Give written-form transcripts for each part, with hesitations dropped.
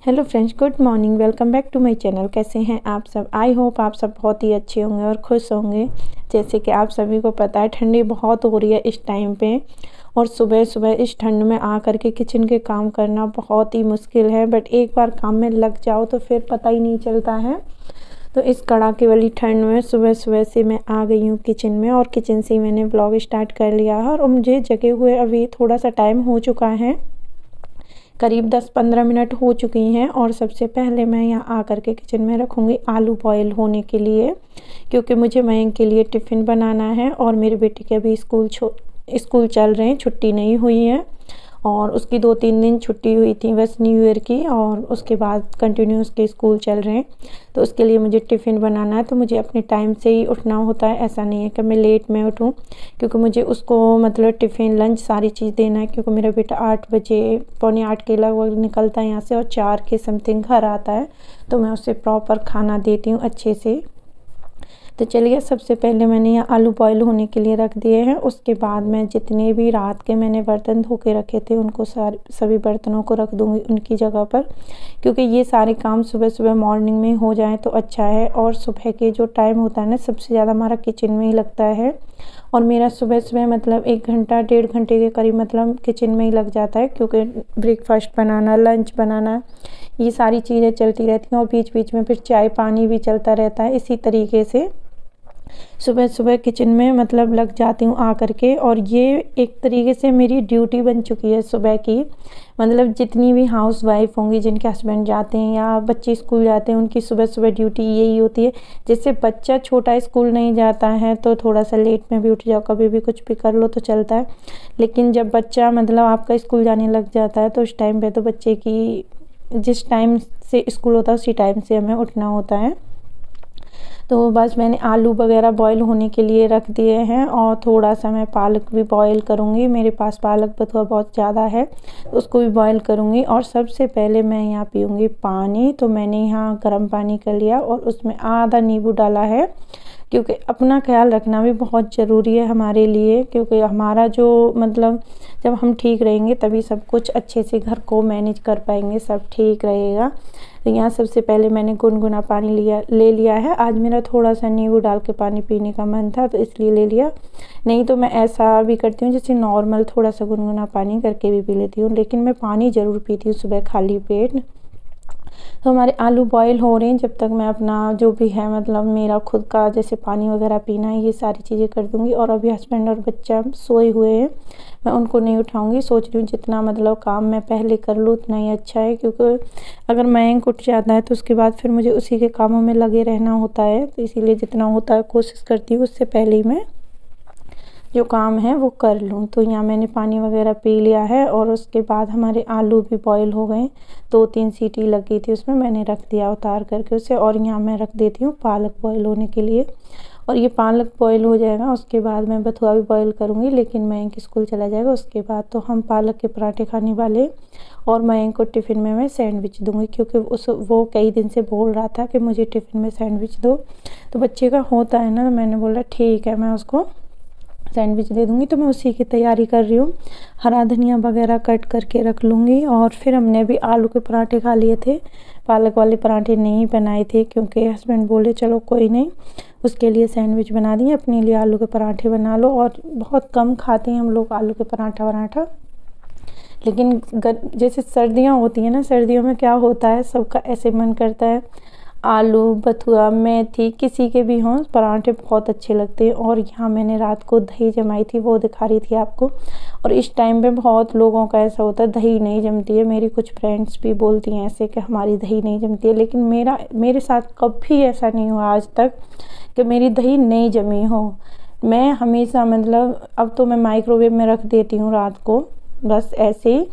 Hello friends, good morning. Welcome back to my channel. कैसे हैं आप सब? आई होप आप सब बहुत ही अच्छे होंगे और खुश होंगे। जैसे कि आप सभी को पता है, ठंडी बहुत हो रही है इस टाइम पे, और सुबह सुबह इस ठंड में आकर के किचन के काम करना बहुत ही मुश्किल है। बट एक बार काम में लग जाओ तो फिर पता ही नहीं चलता है। तो इस कड़ाके वाली ठंड में सुबह सुबह से मैं आ गई हूँ किचन में, और किचन से ही मैंने ब्लॉग स्टार्ट कर लिया है। और मुझे जगे हुए अभी थोड़ा सा टाइम हो चुका है, करीब 10-15 मिनट हो चुकी हैं। और सबसे पहले मैं यहाँ आकर के किचन में रखूँगी आलू बॉयल होने के लिए, क्योंकि मुझे मयंक के लिए टिफ़िन बनाना है। और मेरे बेटे के अभी स्कूल चल रहे हैं, छुट्टी नहीं हुई है। और उसकी 2-3 दिन छुट्टी हुई थी बस न्यू ईयर की, और उसके बाद कंटिन्यू उसके स्कूल चल रहे हैं। तो उसके लिए मुझे टिफ़िन बनाना है, तो मुझे अपने टाइम से ही उठना होता है। ऐसा नहीं है कि मैं लेट में उठूँ, क्योंकि मुझे उसको मतलब टिफ़िन लंच सारी चीज़ देना है। क्योंकि मेरा बेटा 8 बजे, पौने 8 के लगभग निकलता है यहाँ से, और 4 के समथिंग घर आता है। तो मैं उसे प्रॉपर खाना देती हूँ अच्छे से। तो चलिए, सबसे पहले मैंने यहाँ आलू बॉयल होने के लिए रख दिए हैं। उसके बाद मैं जितने भी रात के मैंने बर्तन धो के रखे थे उनको सभी बर्तनों को रख दूँगी उनकी जगह पर, क्योंकि ये सारे काम सुबह सुबह मॉर्निंग में हो जाए तो अच्छा है। और सुबह के जो टाइम होता है ना, सबसे ज़्यादा हमारा किचन में ही लगता है। और मेरा सुबह सुबह मतलब 1 घंटा 1.5 घंटे के करीब मतलब किचन में ही लग जाता है, क्योंकि ब्रेकफास्ट बनाना, लंच बनाना, ये सारी चीज़ें चलती रहती हैं। और बीच बीच में फिर चाय पानी भी चलता रहता है। इसी तरीके से सुबह सुबह किचन में मतलब लग जाती हूँ आ कर के। और ये एक तरीके से मेरी ड्यूटी बन चुकी है सुबह की। मतलब जितनी भी हाउस वाइफ होंगी जिनके हस्बैंड जाते हैं या बच्चे स्कूल जाते हैं, उनकी सुबह सुबह ड्यूटी यही होती है। जैसे बच्चा छोटा स्कूल नहीं जाता है तो थोड़ा सा लेट में भी उठ जाओ, कभी भी कुछ भी कर लो तो चलता है। लेकिन जब बच्चा मतलब आपका स्कूल जाने लग जाता है तो उस टाइम पे तो बच्चे की जिस टाइम से स्कूल होता है उसी टाइम से हमें उठना होता है। तो बस मैंने आलू वगैरह बॉईल होने के लिए रख दिए हैं, और थोड़ा सा मैं पालक भी बॉईल करूँगी। मेरे पास पालक बथुआ बहुत ज़्यादा है, तो उसको भी बॉईल करूँगी। और सबसे पहले मैं यहाँ पीऊँगी पानी। तो मैंने यहाँ गर्म पानी कर लिया और उसमें आधा नींबू डाला है, क्योंकि अपना ख्याल रखना भी बहुत ज़रूरी है हमारे लिए। क्योंकि हमारा जो मतलब जब हम ठीक रहेंगे तभी सब कुछ अच्छे से घर को मैनेज कर पाएंगे, सब ठीक रहेगा। तो यहाँ सबसे पहले मैंने गुनगुना पानी ले लिया है। आज मेरा थोड़ा सा नींबू डाल के पानी पीने का मन था तो इसलिए ले लिया। नहीं तो मैं ऐसा भी करती हूँ, जैसे नॉर्मल थोड़ा सा गुनगुना पानी करके भी पी लेती हूँ, लेकिन मैं पानी ज़रूर पीती हूँ सुबह खाली पेट। तो हमारे आलू बॉईल हो रहे हैं, जब तक मैं अपना जो भी है मतलब मेरा खुद का जैसे पानी वगैरह पीना है ये सारी चीज़ें कर दूँगी। और अभी हस्बैंड और बच्चा सोए हुए हैं, मैं उनको नहीं उठाऊँगी। सोच रही हूँ जितना मतलब काम मैं पहले कर लूँ उतना ही अच्छा है, क्योंकि अगर मयंक उठ जाता है तो उसके बाद फिर मुझे उसी के कामों में लगे रहना होता है। तो इसीलिए जितना होता है कोशिश करती हूँ उससे पहले ही मैं जो काम है वो कर लूँ। तो यहाँ मैंने पानी वगैरह पी लिया है, और उसके बाद हमारे आलू भी बॉईल हो गए। 2-3 सीटी लगी थी उसमें, मैंने रख दिया उतार करके उसे। और यहाँ मैं रख देती हूँ पालक बॉईल होने के लिए। और ये पालक बॉईल हो जाएगा, उसके बाद मैं बथुआ भी बॉईल करूँगी। लेकिन मयंक स्कूल चला जाएगा उसके बाद तो हम पालक के पराठे खाने वाले। और मयंक को टिफ़िन में मैं सैंडविच दूँगी, क्योंकि वो कई दिन से बोल रहा था कि मुझे टिफ़िन में सैंडविच दो। तो बच्चे का होता है ना, तो मैंने बोला ठीक है, मैं उसको सैंडविच दे दूँगी। तो मैं उसी की तैयारी कर रही हूँ। हरा धनिया वगैरह कट करके रख लूँगी। और फिर हमने भी आलू के पराठे खा लिए थे, पालक वाले पराठे नहीं बनाए थे, क्योंकि हस्बैंड बोले चलो कोई नहीं, उसके लिए सैंडविच बना दिए, अपने लिए आलू के पराठे बना लो। और बहुत कम खाते हैं हम लोग आलू के पराठा वराठा। लेकिन जैसे सर्दियाँ होती हैं ना, सर्दियों में क्या होता है, सबका ऐसे मन करता है आलू बथुआ मेथी किसी के भी हों पराठे बहुत अच्छे लगते हैं। और यहाँ मैंने रात को दही जमाई थी, वो दिखा रही थी आपको। और इस टाइम पे बहुत लोगों का ऐसा होता है दही नहीं जमती है। मेरी कुछ फ्रेंड्स भी बोलती हैं ऐसे कि हमारी दही नहीं जमती है, लेकिन मेरे साथ कभी ऐसा नहीं हुआ आज तक कि मेरी दही नहीं जमी हो। मैं हमेशा मतलब अब तो मैं माइक्रोवेव में रख देती हूँ रात को, बस ऐसे ही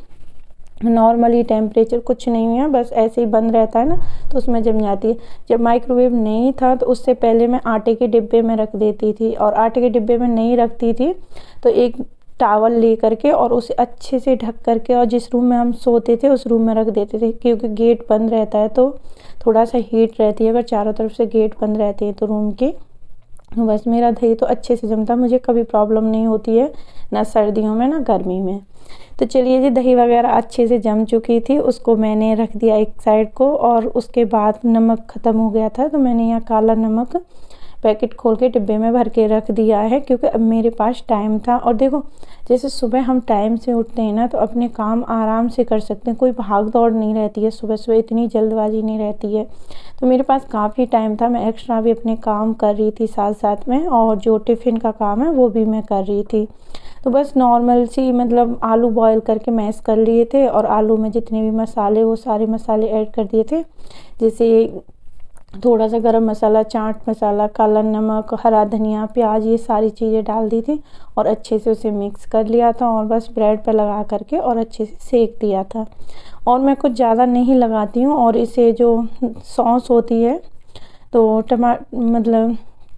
नॉर्मली टेम्परेचर कुछ नहीं हुआ, बस ऐसे ही बंद रहता है ना, तो उसमें जम जाती है। जब माइक्रोवेव नहीं था तो उससे पहले मैं आटे के डिब्बे में रख देती थी। और आटे के डिब्बे में नहीं रखती थी तो एक टावल ले करके और उसे अच्छे से ढक करके, और जिस रूम में हम सोते थे उस रूम में रख देते थे, क्योंकि गेट बंद रहता है तो थोड़ा सा हीट रहती है अगर चारों तरफ से गेट बंद रहते हैं तो रूम के। बस मेरा दही तो अच्छे से जमता, मुझे कभी प्रॉब्लम नहीं होती है, ना सर्दियों में ना गर्मी में। तो चलिए जी, दही वगैरह अच्छे से जम चुकी थी, उसको मैंने रख दिया एक साइड को। और उसके बाद नमक ख़त्म हो गया था, तो मैंने यहाँ काला नमक पैकेट खोल के डिब्बे में भर के रख दिया है, क्योंकि अब मेरे पास टाइम था। और देखो, जैसे सुबह हम टाइम से उठते हैं ना, तो अपने काम आराम से कर सकते हैं, कोई भाग दौड़ नहीं रहती है, सुबह सुबह इतनी जल्दबाजी नहीं रहती है। तो मेरे पास काफ़ी टाइम था, मैं एक्स्ट्रा भी अपने काम कर रही थी साथ साथ में, और जो टिफ़िन का काम है वो भी मैं कर रही थी। तो बस नॉर्मल सी मतलब आलू बॉयल करके मैश कर लिए थे, और आलू में जितने भी मसाले, वो सारे मसाले ऐड कर दिए थे। जैसे थोड़ा सा गरम मसाला, चाट मसाला, काला नमक, हरा धनिया, प्याज, ये सारी चीज़ें डाल दी थी, और अच्छे से उसे मिक्स कर लिया था, और बस ब्रेड पर लगा करके और अच्छे से सेक दिया था। और मैं कुछ ज़्यादा नहीं लगाती हूँ। और इसे जो सॉस होती है, तो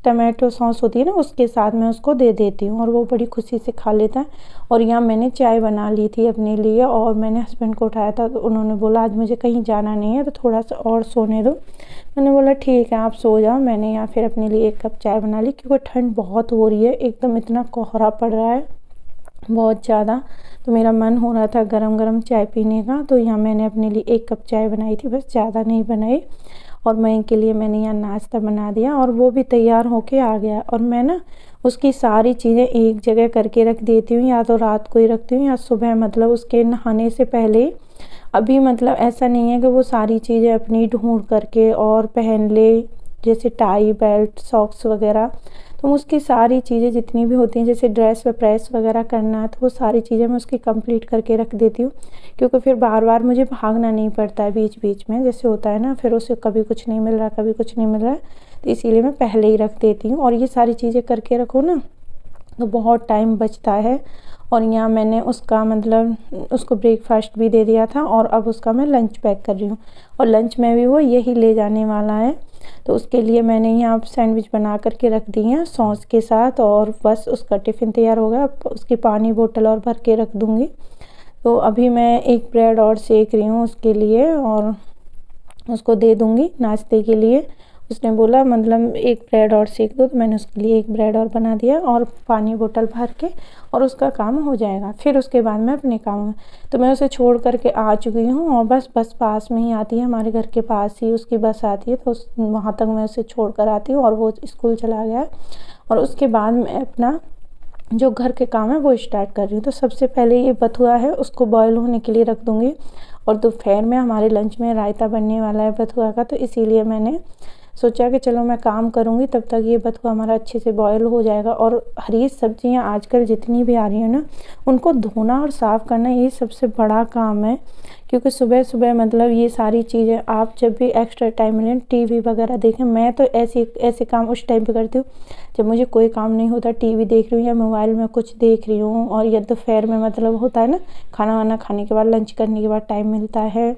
टमाटो सॉस होती है ना, उसके साथ मैं उसको दे देती हूँ, और वो बड़ी खुशी से खा लेता है। और यहाँ मैंने चाय बना ली थी अपने लिए, और मैंने हस्बैंड को उठाया था, तो उन्होंने बोला आज मुझे कहीं जाना नहीं है, तो थोड़ा सा और सोने दो। मैंने बोला ठीक है, आप सो जाओ। मैंने यहाँ फिर अपने लिए एक कप चाय बना ली, क्योंकि ठंड बहुत हो रही है, एकदम इतना कोहरा पड़ रहा है बहुत ज़्यादा। तो मेरा मन हो रहा था गरम गरम चाय पीने का, तो यहाँ मैंने अपने लिए एक कप चाय बनाई थी, बस ज़्यादा नहीं बनाई। और मैं के लिए मैंने यहाँ नाश्ता बना दिया, और वो भी तैयार होके आ गया। और मैं ना उसकी सारी चीज़ें एक जगह करके रख देती हूँ, या तो रात को ही रखती हूँ, या सुबह मतलब उसके नहाने से पहले। अभी मतलब ऐसा नहीं है कि वो सारी चीज़ें अपनी ढूंढ करके और पहन ले, जैसे टाई, बेल्ट, सॉक्स वगैरह। तो उसकी सारी चीज़ें जितनी भी होती हैं, जैसे ड्रेस पे प्रेस वगैरह करना है, तो वो सारी चीज़ें मैं उसकी कंप्लीट करके रख देती हूँ, क्योंकि फिर बार बार मुझे भागना नहीं पड़ता है बीच बीच में, जैसे होता है ना, फिर उसे कभी कुछ नहीं मिल रहा, कभी कुछ नहीं मिल रहा है। तो इसीलिए मैं पहले ही रख देती हूँ। और ये सारी चीज़ें करके रखो ना, तो बहुत टाइम बचता है। और यहाँ मैंने उसका मतलब उसको ब्रेकफास्ट भी दे दिया था, और अब उसका मैं लंच पैक कर रही हूँ, और लंच में भी वो यही ले जाने वाला है। तो उसके लिए मैंने यहाँ सैंडविच बना करके रख दी है सॉस के साथ, और बस उसका टिफ़िन तैयार हो गया। अब उसकी पानी बोतल और भर के रख दूँगी। तो अभी मैं एक ब्रेड और सेक रही हूँ उसके लिए, और उसको दे दूँगी नाश्ते के लिए। उसने बोला मतलब एक ब्रेड और सेक दो, तो मैंने उसके लिए एक ब्रेड और बना दिया, और पानी बोतल भर के, और उसका काम हो जाएगा। फिर उसके बाद मैं अपने काम में, तो मैं उसे छोड़ करके आ चुकी हूँ, और बस बस पास में ही आती है, हमारे घर के पास ही उसकी बस आती है, तो वहाँ तक मैं उसे छोड़ कर आती हूँ, और वो स्कूल चला गया है। और उसके बाद मैं अपना जो घर के काम है वो स्टार्ट कर रही हूँ। तो सबसे पहले ये बथुआ है, उसको बॉयल होने के लिए रख दूँगी। और दोपहर में हमारे लंच में रायता बनने वाला है बथुआ का, तो इसीलिए मैंने सोचा कि चलो मैं काम करूँगी, तब तक ये बथुआ हमारा अच्छे से बॉयल हो जाएगा। और हरी सब्जियाँ आजकल जितनी भी आ रही हैं ना, उनको धोना और साफ़ करना ये सबसे बड़ा काम है, क्योंकि सुबह सुबह मतलब ये सारी चीज़ें आप जब भी एक्स्ट्रा टाइम मिले टीवी वगैरह देखें। मैं तो ऐसे काम उस टाइम पे करती हूँ जब मुझे कोई काम नहीं होता, टीवी देख रही हूँ या मोबाइल में कुछ देख रही हूँ, और या दोपहर में मतलब होता है ना, खाना वाना खाने के बाद, लंच करने के बाद टाइम मिलता है,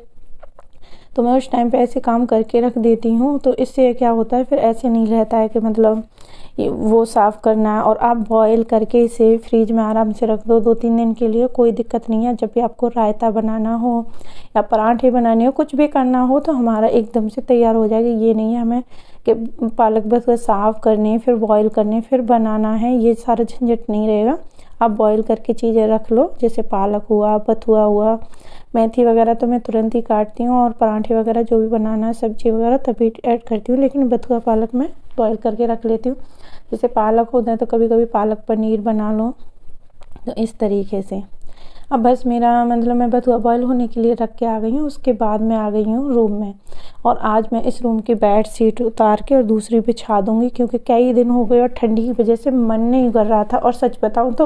तो मैं उस टाइम पे ऐसे काम करके रख देती हूँ। तो इससे क्या होता है, फिर ऐसे नहीं रहता है कि मतलब वो साफ़ करना है। और आप बॉयल करके इसे फ्रिज में आराम से रख दो 2-3 दिन के लिए, कोई दिक्कत नहीं है। जब भी आपको रायता बनाना हो या पराठे बनाने हो, कुछ भी करना हो, तो हमारा एकदम से तैयार हो जाएगा। ये नहीं है हमें कि पालक बस साफ़ करने, फिर बॉयल करने, फिर बनाना है, ये सारा झंझट नहीं रहेगा। आप बॉयल करके चीज़ें रख लो, जैसे पालक हुआ, बथुआ हुआ, मेथी वगैरह तो मैं तुरंत ही काटती हूँ, और पराठे वगैरह जो भी बनाना है, सब्जी वगैरह तभी ऐड करती हूँ। लेकिन बथुआ पालक मैं बॉयल करके रख लेती हूँ। जैसे पालक होता है तो कभी कभी पालक पनीर बना लो, तो इस तरीके से। अब बस मेरा मतलब मैं बथुआ बॉयल होने के लिए रख के आ गई हूँ। उसके बाद मैं आ गई हूँ रूम में, और आज मैं इस रूम की बेड शीट उतार के और दूसरी बिछा दूँगी, क्योंकि कई दिन हो गए और ठंडी की वजह से मन नहीं कर रहा था। और सच बताऊँ तो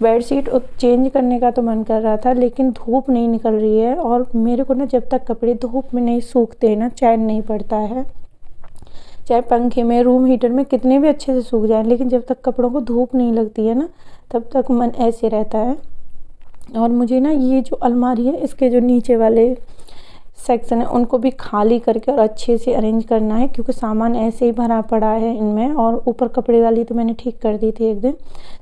बेड शीट चेंज करने का तो मन कर रहा था, लेकिन धूप नहीं निकल रही है, और मेरे को ना जब तक कपड़े धूप में नहीं सूखते ना, चैन नहीं पड़ता है। चाहे पंखे में, रूम हीटर में कितने भी अच्छे से सूख जाए, लेकिन जब तक कपड़ों को धूप नहीं लगती है ना, तब तक मन ऐसे रहता है। और मुझे ना ये जो अलमारी है, इसके जो नीचे वाले सेक्शन है, उनको भी खाली करके और अच्छे से अरेंज करना है, क्योंकि सामान ऐसे ही भरा पड़ा है इनमें। और ऊपर कपड़े वाली तो मैंने ठीक कर दी थी एक दिन,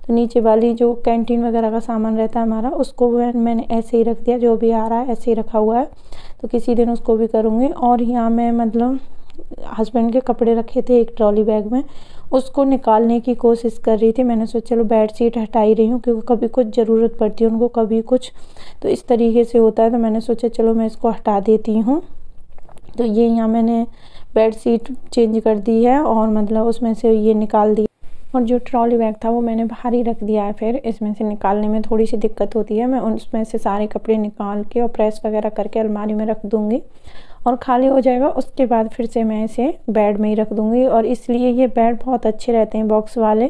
तो नीचे वाली जो कैंटीन वगैरह का सामान रहता है हमारा, उसको मैंने ऐसे ही रख दिया, जो भी आ रहा है ऐसे ही रखा हुआ है। तो किसी दिन उसको भी करूँगी। और यहाँ मैं मतलब हस्बैंड के कपड़े रखे थे एक ट्रॉली बैग में, उसको निकालने की कोशिश कर रही थी। मैंने सोचा चलो बेड शीट हटा ही रही हूँ, क्योंकि कभी कुछ ज़रूरत पड़ती है उनको, कभी कुछ, तो इस तरीके से होता है। तो मैंने सोचा चलो मैं इसको हटा देती हूँ। तो ये यहाँ मैंने बेड शीट चेंज कर दी है और मतलब उसमें से ये निकाल दिया, और जो ट्रॉली बैग था वो मैंने बाहर ही रख दिया है। फिर इसमें से निकालने में थोड़ी सी दिक्कत होती है। मैं उसमें से सारे कपड़े निकाल के और प्रेस वगैरह करके अलमारी में रख दूँगी और खाली हो जाएगा, उसके बाद फिर से मैं इसे बेड में ही रख दूँगी। और इसलिए ये बेड बहुत अच्छे रहते हैं बॉक्स वाले,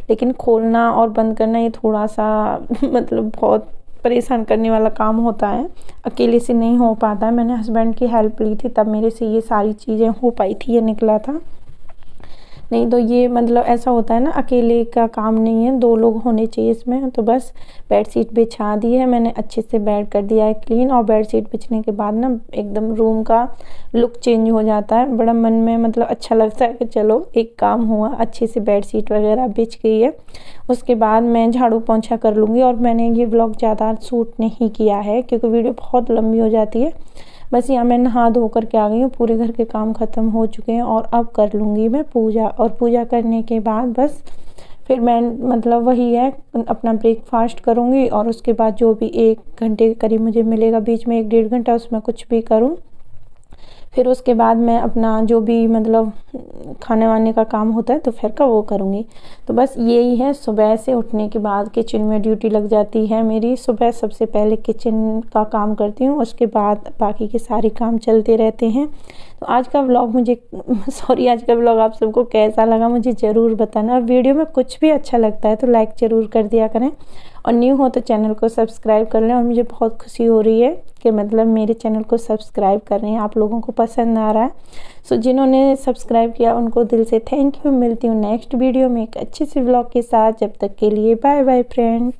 लेकिन खोलना और बंद करना ये थोड़ा सा मतलब बहुत परेशान करने वाला काम होता है, अकेले से नहीं हो पाता है। मैंने हस्बैंड की हेल्प ली थी, तब मेरे से ये सारी चीज़ें हो पाई थी, ये निकला था। नहीं तो ये मतलब ऐसा होता है ना, अकेले का काम नहीं है, 2 लोग होने चाहिए इसमें। तो बस बेड शीट बिछा दी है मैंने, अच्छे से बेड कर दिया है क्लीन। और बेड शीट बिछने के बाद ना एकदम रूम का लुक चेंज हो जाता है, बड़ा मन में मतलब अच्छा लगता है कि चलो एक काम हुआ, अच्छे से बेड शीट वगैरह बिछ गई है। उसके बाद मैं झाड़ू पोंछा कर लूँगी। और मैंने ये व्लॉग ज़्यादा शूट नहीं किया है, क्योंकि वीडियो बहुत लंबी हो जाती है। बस यहाँ मैं नहा धो कर के आ गई हूँ, पूरे घर के काम ख़त्म हो चुके हैं। और अब कर लूँगी मैं पूजा, और पूजा करने के बाद बस फिर मैं मतलब वही है, अपना ब्रेकफास्ट करूँगी। और उसके बाद जो भी 1 घंटे के करीब मुझे मिलेगा, बीच में 1-1.5 घंटा, उसमें कुछ भी करूँ। फिर उसके बाद मैं अपना जो भी मतलब खाने वाने का काम होता है दोपहर का, वो करूँगी। तो बस यही है, सुबह से उठने के बाद किचन में ड्यूटी लग जाती है मेरी। सुबह सबसे पहले किचन का काम करती हूँ, उसके बाद बाकी के सारे काम चलते रहते हैं। तो आज का व्लॉग मुझे आज का व्लॉग आप सबको कैसा लगा मुझे ज़रूर बताना। और वीडियो में कुछ भी अच्छा लगता है तो लाइक ज़रूर कर दिया करें, और न्यू हो तो चैनल को सब्सक्राइब कर लें। और मुझे बहुत खुशी हो रही है कि मतलब मेरे चैनल को सब्सक्राइब कर रहे हैं, आप लोगों को पसंद आ रहा है। सो जिन्होंने सब्सक्राइब किया उनको दिल से थैंक यू। मिलती हूँ नेक्स्ट वीडियो में एक अच्छे से व्लॉग के साथ। जब तक के लिए बाय बाय फ्रेंड्स।